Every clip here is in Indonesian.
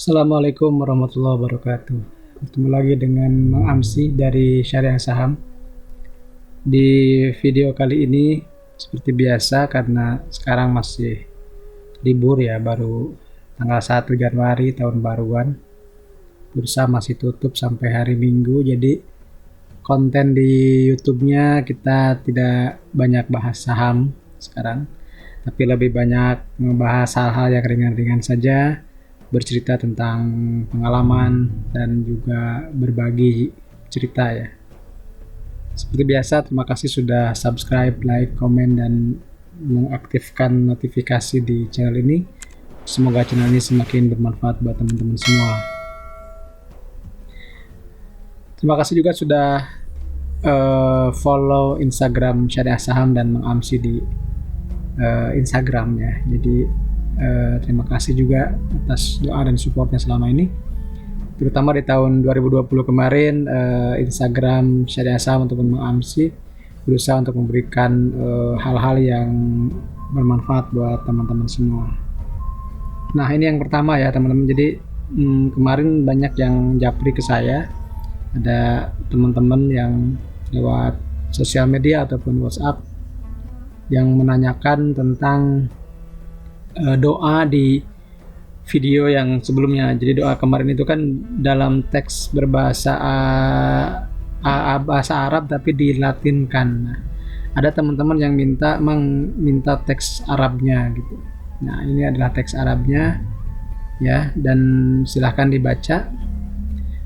Assalamualaikum warahmatullahi wabarakatuh. Bertemu lagi dengan Mang Amsi dari Syariah Saham. Di video kali ini seperti biasa karena sekarang masih libur ya, baru tanggal 1 Januari tahun baruan. Bursa masih tutup sampai hari Minggu, jadi konten di YouTube-nya kita tidak banyak bahas saham sekarang, tapi lebih banyak membahas hal-hal yang ringan-ringan saja, bercerita tentang pengalaman dan juga berbagi cerita ya. Seperti biasa, terima kasih sudah subscribe, like, komen, dan mengaktifkan notifikasi di channel ini. Semoga channel ini semakin bermanfaat buat teman-teman semua. Terima kasih juga sudah follow Instagram Syariah Saham dan Mang Amsi di Instagramnya. Jadi terima kasih juga atas doa dan supportnya selama ini, terutama di tahun 2020 kemarin. Instagram Syariah Saham ataupun Mang Amsi berusaha untuk memberikan hal-hal yang bermanfaat buat teman-teman semua. Nah, ini yang pertama ya teman-teman. Jadi kemarin banyak yang japri ke saya, ada teman-teman yang lewat sosial media ataupun WhatsApp yang menanyakan tentang doa di video yang sebelumnya. Jadi doa kemarin itu kan dalam teks berbahasa bahasa Arab tapi dilatinkan. Nah, ada teman-teman yang minta teks Arabnya gitu. Nah, ini adalah teks Arabnya ya, dan silahkan dibaca.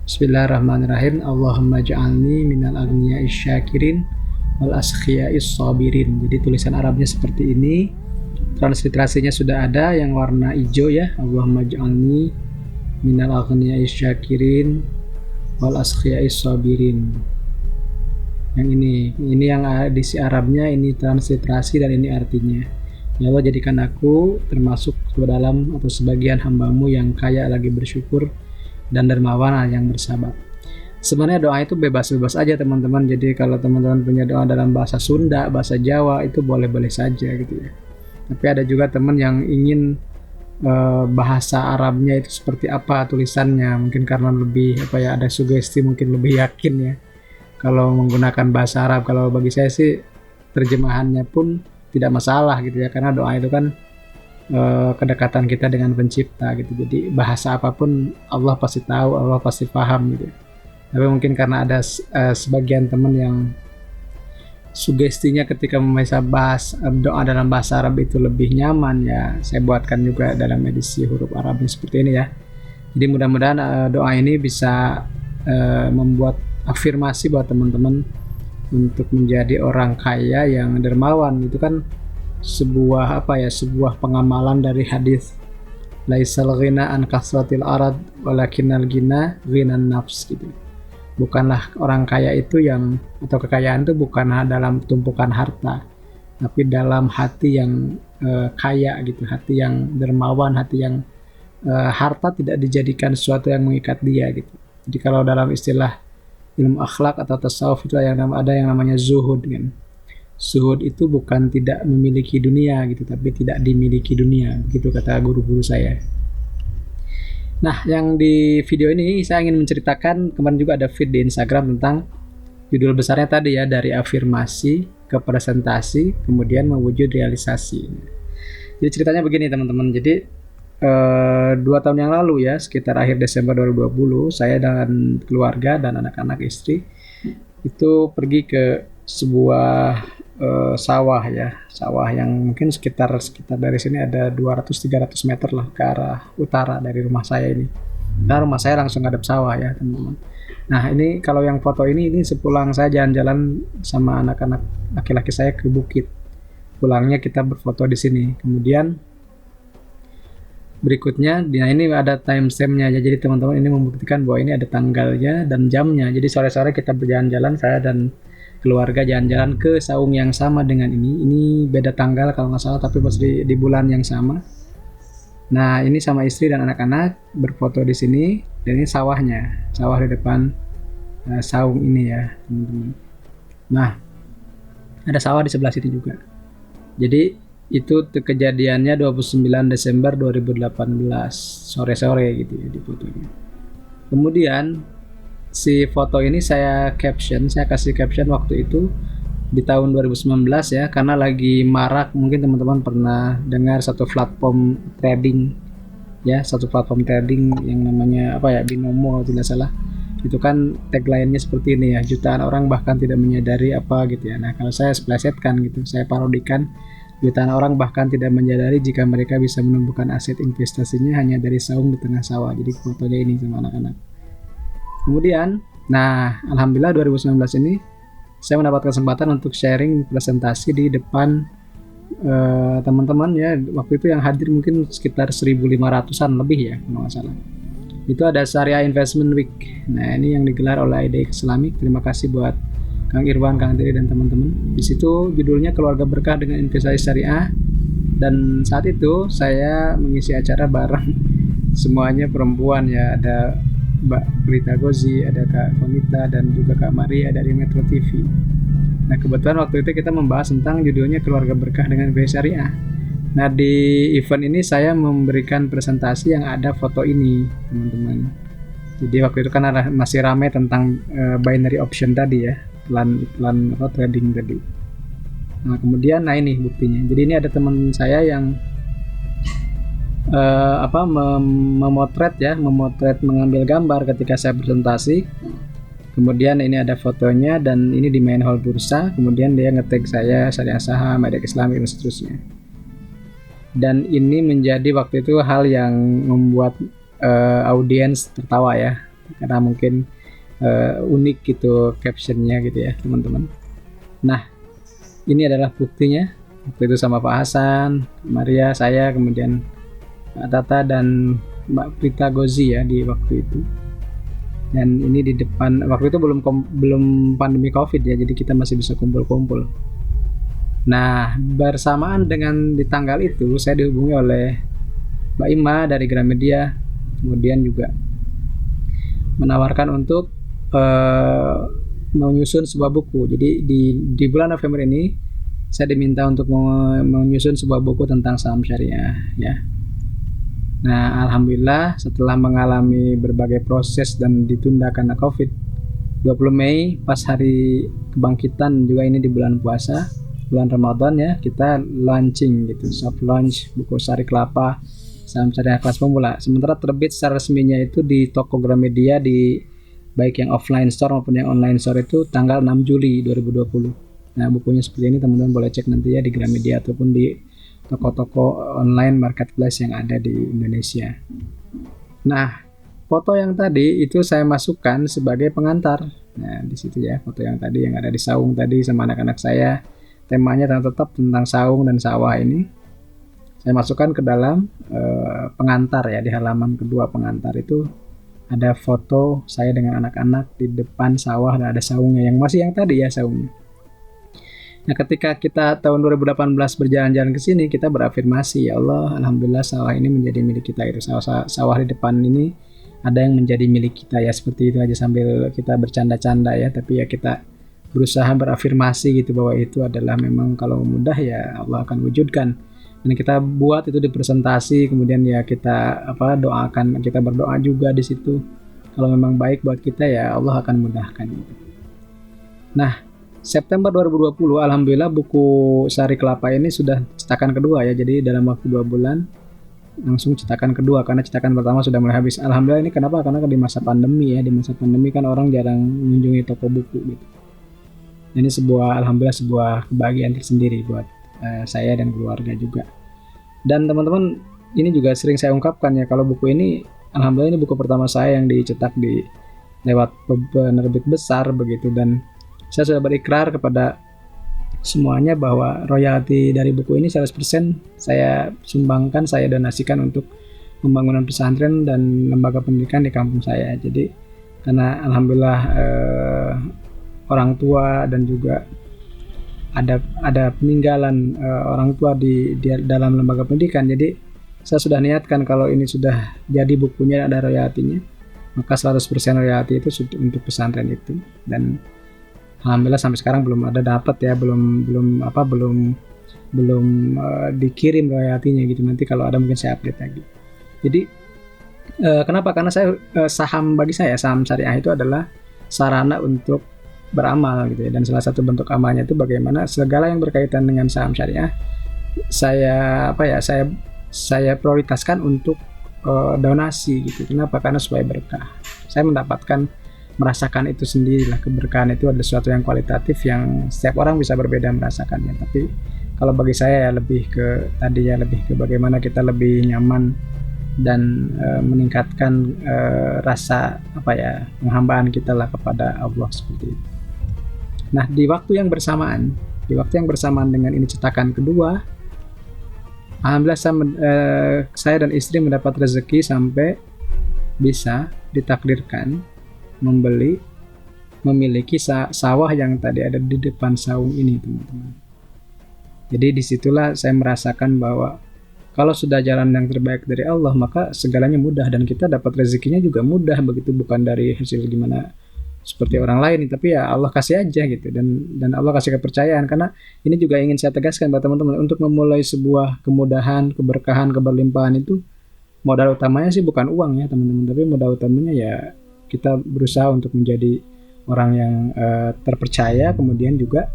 Bismillahirrahmanirrahim. Allahumma ja'alni minal aghniya'is syakirin wal askhiya'is sabirin. Jadi tulisan Arabnya seperti ini. Transliterasinya sudah ada yang warna hijau ya. Allahumma ja'alni minal aghniya'is syakirin wal askhiya'is sabirin. Yang ini yang edisi Arabnya, ini transliterasi dan ini artinya. Ya Allah, jadikan aku termasuk ke dalam atau sebagian hambamu yang kaya lagi bersyukur dan dermawan yang bersabar. Sebenarnya doa itu bebas-bebas aja teman-teman. Jadi kalau teman-teman punya doa dalam bahasa Sunda, bahasa Jawa, itu boleh-boleh saja gitu ya. Tapi ada juga teman yang ingin bahasa Arabnya itu seperti apa tulisannya, mungkin karena lebih ada sugesti, mungkin lebih yakin ya kalau menggunakan bahasa Arab. Kalau bagi saya sih terjemahannya pun tidak masalah gitu ya, karena doa itu kan kedekatan kita dengan pencipta gitu. Jadi bahasa apapun Allah pasti tahu, Allah pasti paham gitu. Tapi mungkin karena ada sebagian teman yang sugestinya ketika membaca doa dalam bahasa Arab itu lebih nyaman ya, saya buatkan juga dalam edisi huruf Arabnya seperti ini ya. Jadi mudah-mudahan doa ini bisa membuat afirmasi buat teman-teman untuk menjadi orang kaya yang dermawan. Itu kan sebuah sebuah pengamalan dari hadis laisal ghina an kasratil arad walakinnal ghina ghinan nafs gitu. Bukanlah orang kaya itu yang, atau kekayaan itu bukan dalam tumpukan harta, tapi dalam hati yang kaya gitu, hati yang dermawan, hati yang harta tidak dijadikan sesuatu yang mengikat dia gitu. Jadi kalau dalam istilah ilmu akhlak atau tasawuf itu ada yang namanya zuhud kan. Zuhud itu bukan tidak memiliki dunia gitu, tapi tidak dimiliki dunia, begitu kata guru-guru saya. Nah, yang di video ini saya ingin menceritakan, kemarin juga ada feed di Instagram tentang judul besarnya tadi ya, dari afirmasi ke presentasi kemudian mewujud realisasi. Jadi ceritanya begini teman-teman. Jadi 2 tahun yang lalu ya, sekitar akhir Desember 2020, saya dan keluarga dan anak-anak istri itu pergi ke sebuah sawah ya, sawah yang mungkin sekitar dari sini ada 200-300 meter lah ke arah utara dari rumah saya ini. Nah, rumah saya langsung ngadep sawah ya teman-teman. Nah, ini kalau yang foto ini sepulang saya jalan-jalan sama anak-anak laki-laki saya ke bukit. Pulangnya kita berfoto di sini. Kemudian berikutnya, nah ini ada timestamp-nya ya, jadi teman-teman ini membuktikan bahwa ini ada tanggalnya dan jamnya. Jadi sore-sore kita berjalan-jalan, saya dan keluarga jalan-jalan ke saung yang sama dengan ini beda tanggal kalau nggak salah, tapi pas di bulan yang sama. Nah, ini sama istri dan anak-anak berfoto di sini, dan ini sawahnya, sawah di depan saung ini ya teman-teman. Nah, ada sawah di sebelah sini juga. Jadi Itu kejadiannya 29 Desember 2018 sore-sore gitu ya di fotonya. Kemudian si foto ini saya kasih caption waktu itu di tahun 2019 ya, karena lagi marak, mungkin teman-teman pernah dengar satu platform trading yang namanya apa ya, Binomo kalau tidak salah. Itu kan tagline-nya seperti ini ya, jutaan orang bahkan tidak menyadari apa gitu ya. Nah, kalau saya splesetkan gitu, saya parodikan, jutaan orang bahkan tidak menyadari jika mereka bisa menumbuhkan aset investasinya hanya dari saung di tengah sawah. Jadi fotonya ini sama anak-anak. Kemudian, nah alhamdulillah 2019 ini saya mendapat kesempatan untuk sharing presentasi di depan teman-teman ya. Waktu itu yang hadir mungkin sekitar 1.500-an lebih ya kalau nggak salah. Itu ada Syariah Investment Week. Nah, ini yang digelar oleh IDX Islamic. Terima kasih buat Kang Irwan, Kang Tiri, dan teman-teman. Di situ judulnya Keluarga Berkah dengan Investasi Syariah. Dan saat itu saya mengisi acara bareng semuanya perempuan ya. Ada Mbak Prita Gozi, ada Kak Konita, dan juga Kak Maria dari Metro TV. Nah, kebetulan waktu itu kita membahas tentang judulnya Keluarga Berkah dengan Investasi Syariah. Nah, di event ini saya memberikan presentasi yang ada foto ini, teman-teman. Jadi waktu itu kan masih ramai tentang binary option tadi ya, plan trading tadi. Nah, kemudian ini buktinya. Jadi ini ada teman saya yang memotret mengambil gambar ketika saya presentasi. Kemudian ini ada fotonya dan ini di main hall bursa. Kemudian dia nge-tag saya, Syariah Saham, IDX Islamic, dan seterusnya. Dan ini menjadi waktu itu hal yang membuat audiens tertawa ya, karena mungkin unik gitu captionnya gitu ya teman-teman. Nah, ini adalah buktinya. Waktu itu sama Pak Hasan, Maria, saya, kemudian Mbak Tata dan Mbak Prita Gozi ya di waktu itu. Dan ini di depan, waktu itu belum pandemi COVID ya, jadi kita masih bisa kumpul-kumpul. Nah, bersamaan dengan di tanggal itu saya dihubungi oleh Mbak Ima dari Gramedia, kemudian juga menawarkan untuk menyusun sebuah buku. Jadi di bulan November ini saya diminta untuk menyusun sebuah buku tentang saham syariah ya. Nah, alhamdulillah setelah mengalami berbagai proses dan ditunda karena COVID, 20 Mei pas hari kebangkitan juga ini di bulan puasa, bulan Ramadan ya, kita launching gitu, soft launch buku Sari Kelapa Saham Syariah Kelas Pemula. Sementara terbit secara resminya itu di toko Gramedia, di baik yang offline store maupun yang online store itu tanggal 6 Juli 2020. Nah, bukunya seperti ini, teman-teman boleh cek nanti ya di Gramedia ataupun di toko-toko online marketplace yang ada di Indonesia. Nah, foto yang tadi itu saya masukkan sebagai pengantar. Nah, di situ ya foto yang tadi yang ada di saung tadi sama anak-anak saya. Temanya tetap tentang saung dan sawah ini. Saya masukkan ke dalam pengantar ya, di halaman kedua pengantar itu ada foto saya dengan anak-anak di depan sawah dan ada saungnya yang masih yang tadi ya saungnya. Nah, ketika kita tahun 2018 berjalan-jalan ke sini, kita berafirmasi, ya Allah, alhamdulillah sawah ini menjadi milik kita. Itu sawah di depan ini ada yang menjadi milik kita ya, seperti itu aja sambil kita bercanda-canda ya, tapi ya kita berusaha berafirmasi gitu bahwa itu adalah memang kalau mudah ya Allah akan wujudkan. Dan kita buat itu di presentasi, kemudian ya kita doakan, kita berdoa juga di situ. Kalau memang baik buat kita ya Allah akan mudahkan. Nah, September 2020 alhamdulillah buku Sari Kelapa ini sudah cetakan kedua ya. Jadi dalam waktu 2 bulan langsung cetakan kedua, karena cetakan pertama sudah mulai habis. Alhamdulillah ini kenapa? Karena di masa pandemi ya. Di masa pandemi kan orang jarang mengunjungi toko buku gitu. Ini alhamdulillah sebuah kebahagiaan tersendiri buat saya dan keluarga juga. Dan teman-teman, ini juga sering saya ungkapkan ya, kalau buku ini alhamdulillah ini buku pertama saya yang dicetak lewat penerbit besar begitu, dan saya sudah berikrar kepada semuanya bahwa royalti dari buku ini 100% saya sumbangkan, saya donasikan untuk pembangunan pesantren dan lembaga pendidikan di kampung saya. Jadi karena alhamdulillah orang tua dan juga ada peninggalan orang tua di dalam lembaga pendidikan. Jadi saya sudah niatkan kalau ini sudah jadi bukunya ada royaltinya, maka 100% royalti itu untuk pesantren itu. Dan alhamdulillah sampai sekarang belum ada dapat ya, belum dikirim royaltinya gitu. Nanti kalau ada mungkin saya update lagi. Jadi kenapa? Karena bagi saya saham syariah itu adalah sarana untuk beramal gitu ya. Dan salah satu bentuk amalnya itu bagaimana segala yang berkaitan dengan saham syariah saya prioritaskan untuk donasi gitu. Kenapa? Karena supaya berkah. Saya merasakan itu sendirilah. Keberkahan itu adalah sesuatu yang kualitatif yang setiap orang bisa berbeda merasakannya. Tapi kalau bagi saya ya lebih ke bagaimana kita lebih nyaman dan meningkatkan rasa penghambaan kita lah kepada Allah seperti itu. Nah, di waktu yang bersamaan dengan ini cetakan kedua, alhamdulillah saya dan istri mendapat rezeki sampai bisa ditakdirkan memiliki sawah yang tadi ada di depan saung ini, teman-teman. Jadi disitulah saya merasakan bahwa kalau sudah jalan yang terbaik dari Allah, maka segalanya mudah dan kita dapat rezekinya juga mudah, begitu, bukan dari hasil gimana seperti orang lain, tapi ya Allah kasih aja gitu, dan Allah kasih kepercayaan. Karena ini juga ingin saya tegaskan buat teman-teman, untuk memulai sebuah kemudahan, keberkahan, keberlimpahan itu modal utamanya sih bukan uang ya teman-teman, tapi modal utamanya ya kita berusaha untuk menjadi orang yang terpercaya, kemudian juga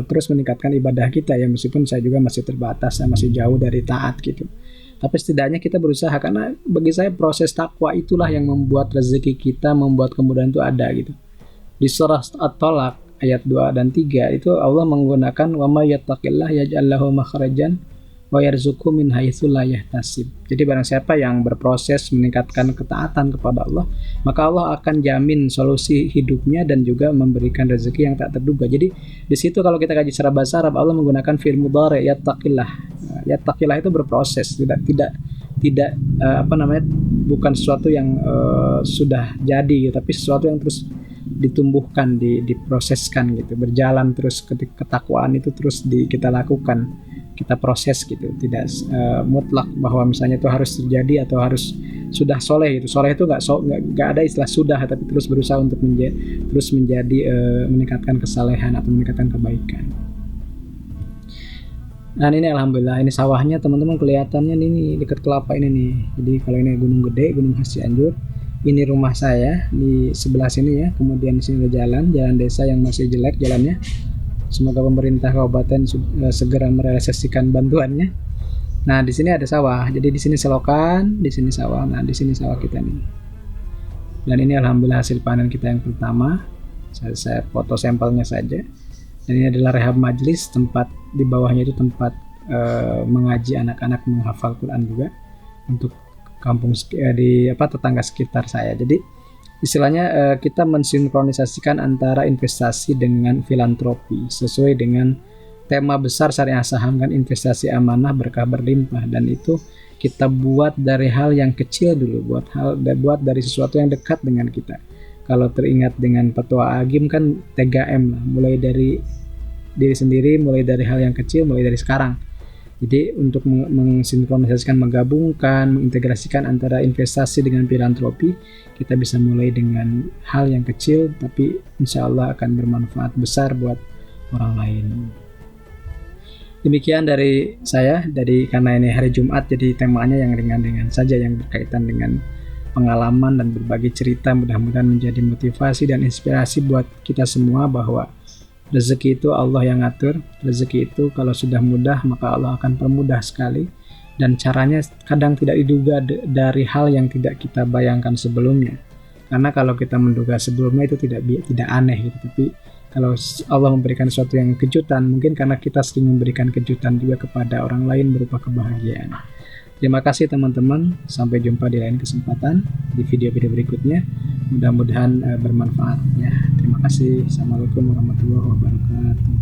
terus meningkatkan ibadah kita ya, meskipun saya juga masih terbatas, saya masih jauh dari taat gitu. Tapi setidaknya kita berusaha, karena bagi saya proses takwa itulah yang membuat rezeki kita, membuat kemudahan itu ada gitu. Di surah At-Talaq ayat 2 dan 3 itu Allah menggunakan wa may yattaqillah yaj'al lahu makhrajan wa yarzuqhu min haitsu la yahtasib. Jadi barang siapa yang berproses meningkatkan ketaatan kepada Allah, maka Allah akan jamin solusi hidupnya dan juga memberikan rezeki yang tak terduga. Jadi di situ kalau kita kaji secara bahasa Arab, Allah menggunakan fi'il mudhari yattaqillah. Yattaqillah itu berproses, tidak bukan sesuatu yang sudah jadi, tapi sesuatu yang terus ditumbuhkan, diproseskan gitu, berjalan terus. Ketakwaan itu terus kita lakukan, kita proses gitu, tidak mutlak bahwa misalnya itu harus terjadi atau harus sudah soleh itu. Soleh itu nggak ada istilah sudah, tapi terus berusaha untuk meningkatkan kesalehan atau meningkatkan kebaikan. Nah ini alhamdulillah, ini sawahnya teman-teman, kelihatannya ini dekat kelapa ini nih. Jadi kalau ini Gunung Gede, Gunung Khas Cianjur, ini rumah saya di sebelah sini ya. Kemudian di sini ada jalan desa yang masih jelek jalannya. Semoga pemerintah kabupaten segera merealisasikan bantuannya. Nah di sini ada sawah, jadi di sini selokan, di sini sawah. Nah di sini sawah kita nih. Dan ini alhamdulillah hasil panen kita yang pertama. Saya foto sampelnya saja. Dan ini adalah rehab majlis, tempat di bawahnya itu tempat mengaji anak-anak menghafal Quran juga untuk kampung tetangga sekitar saya. Jadi istilahnya kita mensinkronisasikan antara investasi dengan filantropi sesuai dengan tema besar syariah saham kan, investasi amanah berkah berlimpah. Dan itu kita buat dari hal yang kecil dulu, buat dari sesuatu yang dekat dengan kita. Kalau teringat dengan Petua Agim kan 3M lah, mulai dari diri sendiri, mulai dari hal yang kecil, mulai dari sekarang. Jadi untuk mensinkronisasikan, menggabungkan, mengintegrasikan antara investasi dengan filantropi, kita bisa mulai dengan hal yang kecil tapi insya Allah akan bermanfaat besar buat orang lain. Demikian dari saya, karena ini hari Jumat jadi temanya yang ringan-ringan saja, yang berkaitan dengan pengalaman dan berbagi cerita. Mudah-mudahan menjadi motivasi dan inspirasi buat kita semua bahwa rezeki itu Allah yang ngatur. Rezeki itu kalau sudah mudah maka Allah akan permudah sekali, dan caranya kadang tidak diduga dari hal yang tidak kita bayangkan sebelumnya. Karena kalau kita menduga sebelumnya itu tidak aneh gitu, tapi kalau Allah memberikan sesuatu yang kejutan, mungkin karena kita sering memberikan kejutan juga kepada orang lain berupa kebahagiaan. Terima kasih teman-teman, sampai jumpa di lain kesempatan di video-video berikutnya. Mudah-mudahan bermanfaat ya. Terima kasih. Assalamualaikum warahmatullahi wabarakatuh.